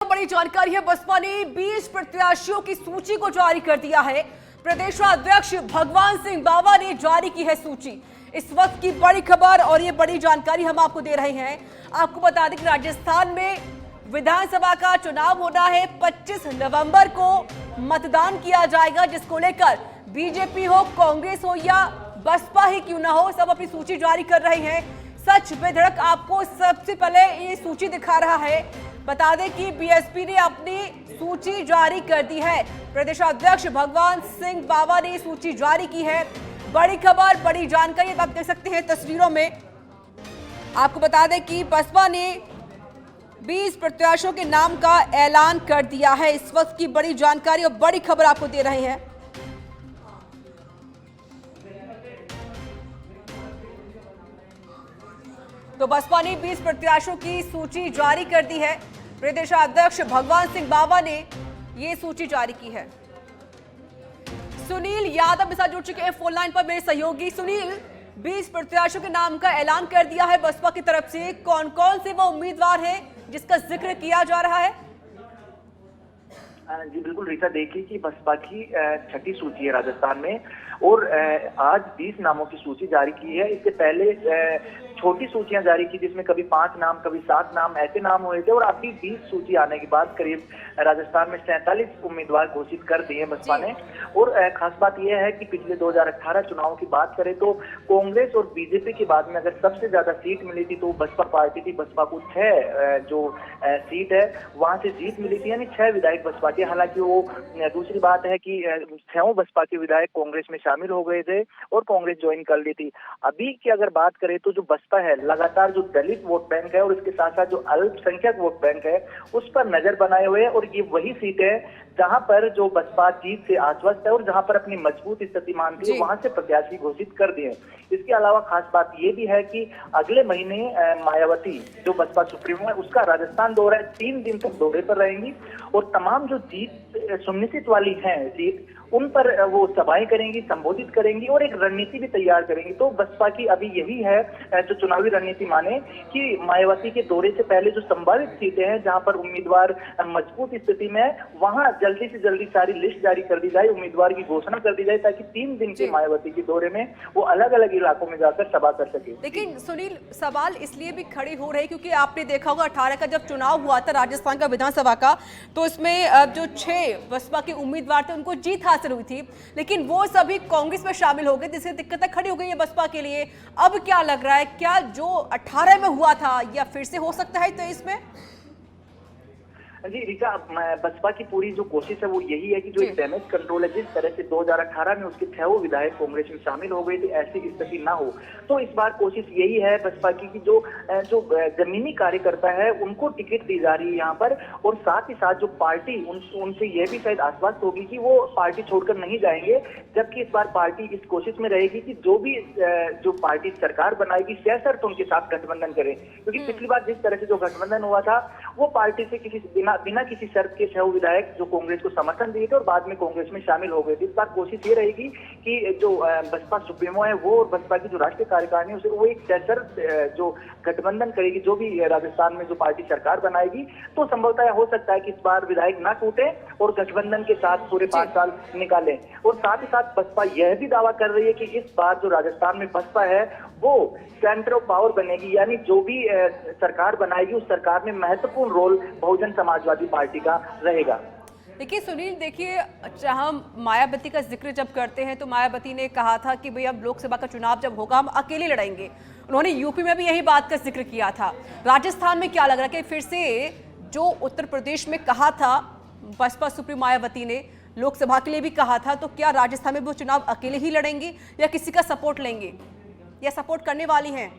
बड़ी जानकारी है। बसपा ने 20 प्रत्याशियों की सूची को जारी कर दिया है। प्रदेशाध्यक्ष भगवान सिंह बाबा ने जारी की है सूची। इस वक्त की बड़ी खबर और ये बड़ी जानकारी हम आपको दे रहे हैं। आपको बता दें कि राजस्थान में विधानसभा का चुनाव होना है। 25 नवंबर को मतदान किया जाएगा, जिसको लेकर बीजेपी हो, कांग्रेस हो या बसपा ही क्यों ना हो, सब अपनी सूची जारी कर रहे हैं। सच बेधड़क आपको सबसे पहले ये सूची दिखा रहा है। बता दें कि बीएसपी ने अपनी सूची जारी कर दी है। प्रदेशाध्यक्ष भगवान सिंह बाबा ने सूची जारी की है। बड़ी खबर, बड़ी जानकारी आप देख सकते हैं तस्वीरों में। आपको बता दें कि बसपा ने 20 प्रत्याशियों के नाम का ऐलान कर दिया है। इस वक्त की बड़ी जानकारी और बड़ी खबर आपको दे रहे हैं। तो बसपा ने 20 प्रत्याशियों की सूची जारी कर दी है। प्रदेशाध्यक्ष भगवान सिंह बाबा ने ये सूची जारी की है। सुनील यादव मेरे साथ जुड़ चुके हैं फोन लाइन पर, मेरे सहयोगी। सुनील, 20 प्रत्याशियों के नाम का ऐलान कर दिया है बसपा की तरफ से। कौन कौन से वो उम्मीदवार हैं जिसका जिक्र किया जा रहा है? जी बिल्कुल रीता, देखिए कि बसपा की छठी सूची है राजस्थान में और आज 20 नामों की सूची जारी की है। इससे पहले छोटी सूचियां जारी की जिसमें कभी 5 नाम, कभी 7 नाम ऐसे नाम हुए थे और अभी 20 सूची आने के बाद करीब राजस्थान में 47 उम्मीदवार घोषित कर दिए बसपा ने। और खास बात यह है कि पिछले 2018 चुनाव की बात करें तो कांग्रेस और बीजेपी के बाद में अगर सबसे ज्यादा सीट मिली थी तो बसपा पार्टी थी। बसपा को 6 जो सीट है वहां से जीत मिली थी, यानी 6 विधायक बसपा के। हालांकि वो दूसरी बात है कि 6 बसपा के विधायक कांग्रेस में शामिल हो गए थे और कांग्रेस ज्वाइन कर ली थी। अभी की अगर बात करें तो जो बसपा है लगातार जो दलित वोट बैंक है और इसके साथ साथ जो अल्पसंख्यक वोट बैंक है उस पर नजर बनाए हुए है। और ये वही सीट है जहां पर जो बसपा जीत से आश्वस्त है और जहां पर अपनी मजबूत स्थिति मानती है वहां से प्रत्याशी घोषित कर दिए। इसके अलावा खास बात ये भी है कि अगले महीने मायावती जो बसपा सुप्रीमो है उसका राजस्थान दौरा है, 3 दिन तक दौरे पर रहेंगी और तमाम जो जीत सुनिश्चित वाली है सीट उन पर वो सभाएं करेंगी, संबोधित करेंगी और एक रणनीति भी तैयार करेंगी। तो बसपा की अभी यही है जो चुनावी रणनीति माने कि मायावती के दौरे से पहले जो संभावित सीटें हैं जहां पर उम्मीदवार मजबूत स्थिति में है वहां जल्दी से जल्दी सारी लिस्ट जारी कर दी जाए, उम्मीदवार की घोषणा कर दी जाए ताकि 3 दिन के मायावती के दौरे में वो अलग अलग इलाकों में जाकर सभा कर सके। लेकिन सुनील, सवाल इसलिए भी खड़े हो रहे क्योंकि आपने देखा होगा 18 का जब चुनाव हुआ था राजस्थान का विधानसभा का, तो इसमें जो 6 बसपा के उम्मीदवार थे उनको जीत हासिल हुई थी, लेकिन वो सभी कांग्रेस में शामिल हो गए, जिससे दिक्कतें खड़ी हो गई है बसपा के लिए। अब क्या लग रहा है, क्या जो 18 में हुआ था या फिर से हो सकता है 23 में? जी रीता, बसपा की पूरी जो कोशिश है वो यही है कि जो डैमेज कंट्रोल है, जिस तरह से 2018 में उसके 6 विधायक कांग्रेस में शामिल हो गए थे ऐसी स्थिति ना हो। तो इस बार कोशिश यही है बसपा की कि जो जमीनी कार्यकर्ता है उनको टिकट दी जा रही है यहाँ पर और साथ ही साथ जो पार्टी उनसे यह भी शायद आश्वस्त होगी कि वो पार्टी छोड़कर नहीं जाएंगे। जबकि इस बार पार्टी इस कोशिश में रहेगी कि जो भी जो पार्टी सरकार बनाएगी सशर्त उनके साथ गठबंधन करे, क्योंकि पिछली बार जिस तरह से जो गठबंधन हुआ था वो पार्टी से बिना किसी शर्त के 6 विधायक जो कांग्रेस को समर्थन दिए थे और बाद में कांग्रेस में शामिल हो गए थे। इस बार कोशिश ये रहेगी कि जो बसपा सुप्रीमो है वो और बसपा की जो राष्ट्रीय कार्यकारिणी है वो एक सशर्त जो गठबंधन करेगी जो भी राजस्थान में जो पार्टी सरकार बनाएगी। तो संभवतः हो सकता है कि इस बार विधायक ना टूटे और गठबंधन के साथ पूरे 5 साल निकालें। और साथ ही साथ बसपा यह भी दावा कर रही है कि इस बार जो राजस्थान में बसपा है वो सेंटर ऑफ पावर बनेगी, यानी जो भी सरकार बनाएगी उस सरकार में महत्वपूर्ण रोल बहुजन समाजवादी पार्टी का रहेगा। देखिए सुनील, देखिए हम मायावती का जिक्र जब करते हैं तो मायावती ने कहा था कि भाई अब लोकसभा का चुनाव जब होगा हम अकेले लड़ेंगे। उन्होंने यूपी में भी यही बात का जिक्र किया था। राजस्थान में क्या लग रहा है कि फिर से जो उत्तर प्रदेश में कहा था बसपा सुप्रीमो मायावती ने, लोकसभा के लिए भी कहा था, तो क्या राजस्थान में वो चुनाव अकेले ही लड़ेंगे या किसी का सपोर्ट लेंगे या सपोर्ट करने वाली हैं?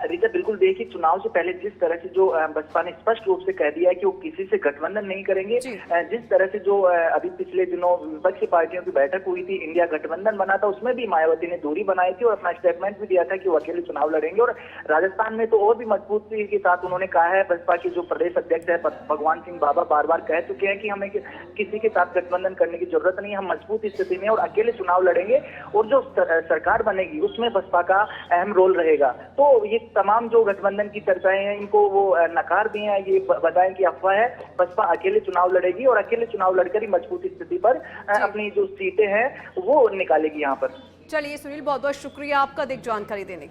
रीता बिल्कुल, देखिए चुनाव से पहले जिस तरह से जो बसपा ने स्पष्ट रूप से कह दिया है कि वो किसी से गठबंधन नहीं करेंगे, जिस तरह से जो अभी पिछले दिनों विपक्षी पार्टियों की बैठक हुई थी, इंडिया गठबंधन बना था, उसमें भी मायावती ने दूरी बनाई थी और अपना स्टेटमेंट भी दिया था कि वो अकेले चुनाव लड़ेंगे। और राजस्थान में तो और भी मजबूती के साथ उन्होंने कहा है, बसपा के जो प्रदेश अध्यक्ष है भगवान सिंह बाबा बार बार कह चुके हैं कि हमें किसी के साथ गठबंधन करने की जरूरत नहीं, हम मजबूत स्थिति में और अकेले चुनाव लड़ेंगे और जो सरकार बनेगी उसमें बसपा का अहम रोल रहेगा। तो ये तमाम जो गठबंधन की चर्चाएं हैं इनको वो नकार दिए हैं। ये बताएं कि अफवाह है, बसपा अकेले चुनाव लड़ेगी और अकेले चुनाव लड़कर ही मजबूत स्थिति पर अपनी जो सीटें हैं वो निकालेगी यहाँ पर। चलिए सुनील, बहुत बहुत शुक्रिया आपका अधिक जानकारी देने के लिए।